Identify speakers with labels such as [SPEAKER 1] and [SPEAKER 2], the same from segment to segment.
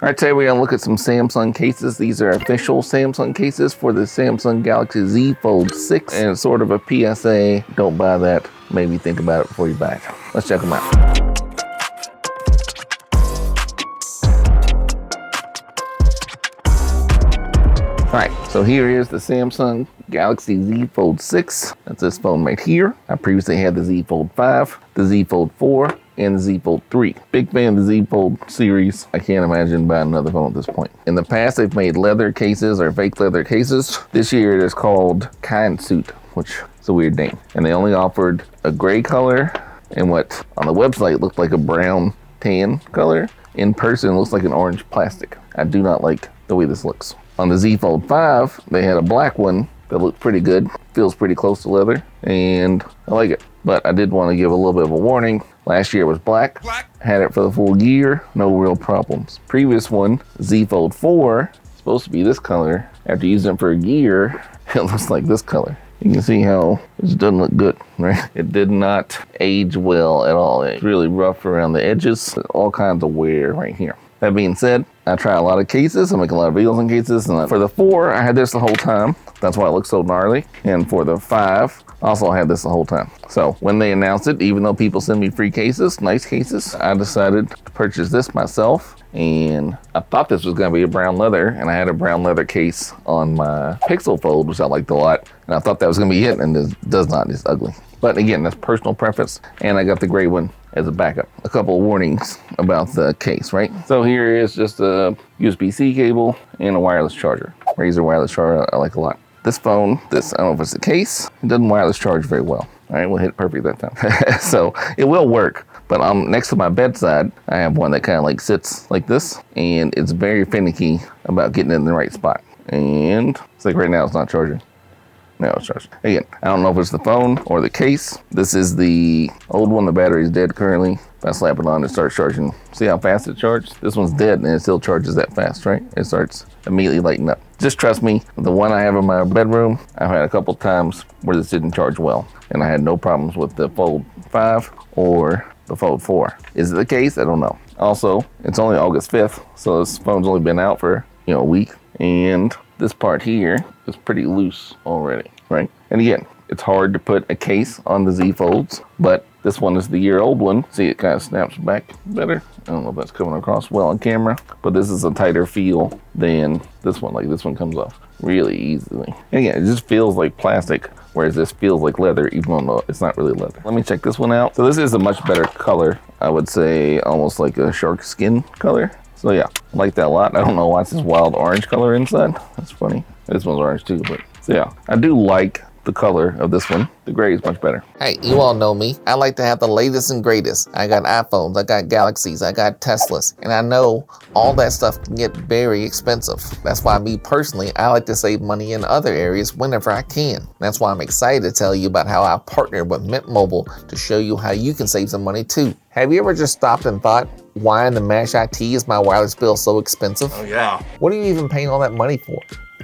[SPEAKER 1] All right, today we're gonna look at some Samsung cases. These are official Samsung cases for the Samsung Galaxy Z Fold 6. And it's sort of a PSA, don't buy that. Maybe think about it before you buy it. Let's check them out. All right, so here is the Samsung Galaxy Z Fold 6. That's this phone right here. I previously had the Z Fold 5, the Z Fold 4, and the Z Fold 3. Big fan of the Z Fold series. I can't imagine buying another phone at this point. In the past, they've made leather cases or fake leather cases. This year it is called Kinsuit, which is a weird name. And they only offered a gray color and what on the website looked like a brown tan color. In person, it looks like an orange plastic. I do not like the way this looks. On the Z Fold 5, they had a black one that looked pretty good. Feels pretty close to leather, and I like it. But I did want to give a little bit of a warning. Last year it was black. Had it for the full year, no real problems. Previous one, Z Fold 4, supposed to be this color. After using it for a year, it looks like this color. You can see how it doesn't look good, right? It did not age well at all. It's really rough around the edges, all kinds of wear right here. That being said, I try a lot of cases. I make a lot of videos on cases. And for the 4, I had this the whole time. That's why it looks so gnarly. And for the 5, I also had this the whole time. So when they announced it, even though people send me free cases, nice cases, I decided to purchase this myself. And I thought this was going to be a brown leather, and I had a brown leather case on my Pixel Fold, which I liked a lot. And I thought that was going to be it, and it does not. It's ugly. But again, that's personal preference. And I got the gray one as a backup. A couple of warnings about the case, right? So here is just a USB-C cable and a wireless charger. Razer wireless charger I like a lot. This phone, I don't know if it's the case, it doesn't wireless charge very well. All right, we'll hit it perfect that time. So it will work, but next to my bedside, I have one that kind of like sits like this, and it's very finicky about getting it in the right spot. And it's like right now it's not charging. No, it's charged. Again, I don't know if it's the phone or the case. This is the old one. The battery's dead currently. If I slap it on, it starts charging. See how fast it charges? This one's dead and it still charges that fast, right? It starts immediately lighting up. Just trust me, the one I have in my bedroom, I've had a couple times where this didn't charge well. And I had no problems with the Fold 5 or the Fold 4. Is it the case? I don't know. Also, it's only August 5th, so this phone's only been out for, a week. And this part here is pretty loose already, right? And again, it's hard to put a case on the Z Folds, but this one is the year-old one. See, it kind of snaps back better. I don't know if that's coming across well on camera, but this is a tighter feel than this one. Like this one comes off really easily. And again, it just feels like plastic, whereas this feels like leather, even though it's not really leather. Let me check this one out. So this is a much better color. I would say almost like a shark skin color. So yeah, I like that a lot. I don't know why it's this wild orange color inside. That's funny. This one's orange too, but so yeah, I do like the color of this one. The gray is much better.
[SPEAKER 2] Hey, you all know me. I like to have the latest and greatest. I got iPhones, I got Galaxies, I got Teslas, and I know all that stuff can get very expensive. That's why me personally, I like to save money in other areas whenever I can. That's why I'm excited to tell you about how I partnered with Mint Mobile to show you how you can save some money too. Have you ever just stopped and thought, why in the MASH IT is my wireless bill so expensive?
[SPEAKER 1] Oh yeah.
[SPEAKER 2] What are you even paying all that money for?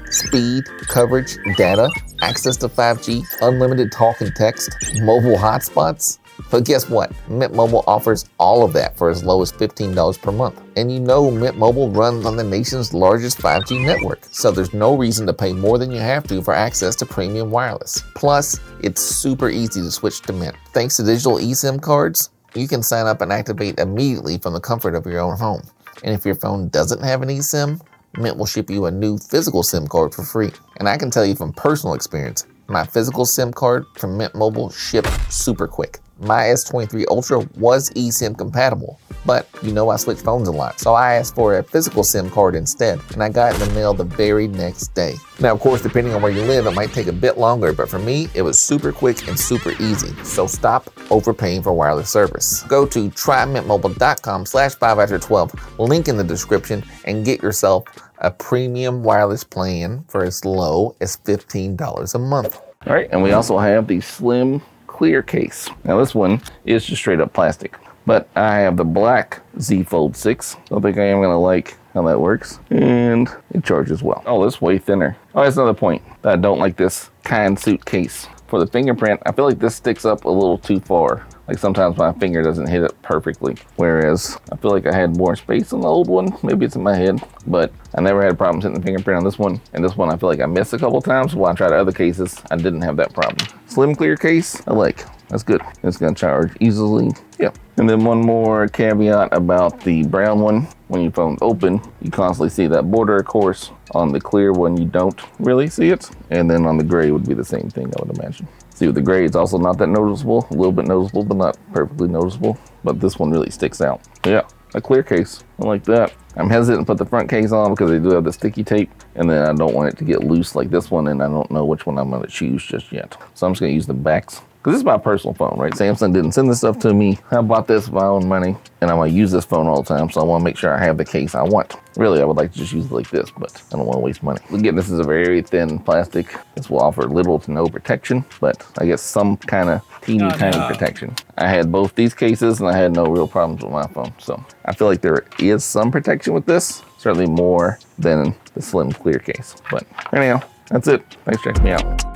[SPEAKER 2] Speed, coverage, data, access to 5G, unlimited talk and text, mobile hotspots. But guess what? Mint Mobile offers all of that for as low as $15 per month. And you know Mint Mobile runs on the nation's largest 5G network, so there's no reason to pay more than you have to for access to premium wireless. Plus, it's super easy to switch to Mint. Thanks to digital eSIM cards, you can sign up and activate immediately from the comfort of your own home. And if your phone doesn't have an eSIM, Mint will ship you a new physical SIM card for free. And I can tell you from personal experience, my physical SIM card from Mint Mobile shipped super quick. My S23 Ultra was eSIM compatible, but I switch phones a lot, so I asked for a physical SIM card instead, and I got it in the mail the very next day. Now, of course, depending on where you live, it might take a bit longer, but for me, it was super quick and super easy. So stop overpaying for wireless service. Go to trymintmobile.com/5after12, link in the description, and get yourself a premium wireless plan for as low as $15 a month.
[SPEAKER 1] All right, and we also have the slim clear case. Now this one is just straight up plastic, but I have the black Z Fold 6. So I think I am gonna like how that works, and it charges well. Oh, it's way thinner. Oh, that's another point. I don't like this Kinsuit case for the fingerprint, I feel like this sticks up a little too far. Like sometimes my finger doesn't hit it perfectly. Whereas I feel like I had more space on the old one. Maybe it's in my head, but I never had problems hitting the fingerprint on this one. And this one, I feel like I missed a couple times. While I tried other cases, I didn't have that problem. Slim clear case, I like. That's good. It's gonna charge easily. Yeah. And then one more caveat about the brown one. When your phone's open, you constantly see that border, of course. On the clear one, you don't really see it. And then on the gray would be the same thing, I would imagine. See, with the gray, it's also not that noticeable. A little bit noticeable, but not perfectly noticeable. But this one really sticks out. Yeah, a clear case. I like that. I'm hesitant to put the front case on because they do have the sticky tape. And then I don't want it to get loose like this one. And I don't know which one I'm going to choose just yet. So I'm just going to use the backs. Because this is my personal phone, right? Samsung didn't send this stuff to me. I bought this with my own money, and I'm gonna use this phone all the time, so I wanna make sure I have the case I want. Really, I would like to just use it like this, but I don't wanna waste money. Again, this is a very thin plastic. This will offer little to no protection, but I guess some kind of tiny protection. I had both these cases, and I had no real problems with my phone, so I feel like there is some protection with this. Certainly more than the slim clear case. But anyhow, that's it. Thanks for checking me out.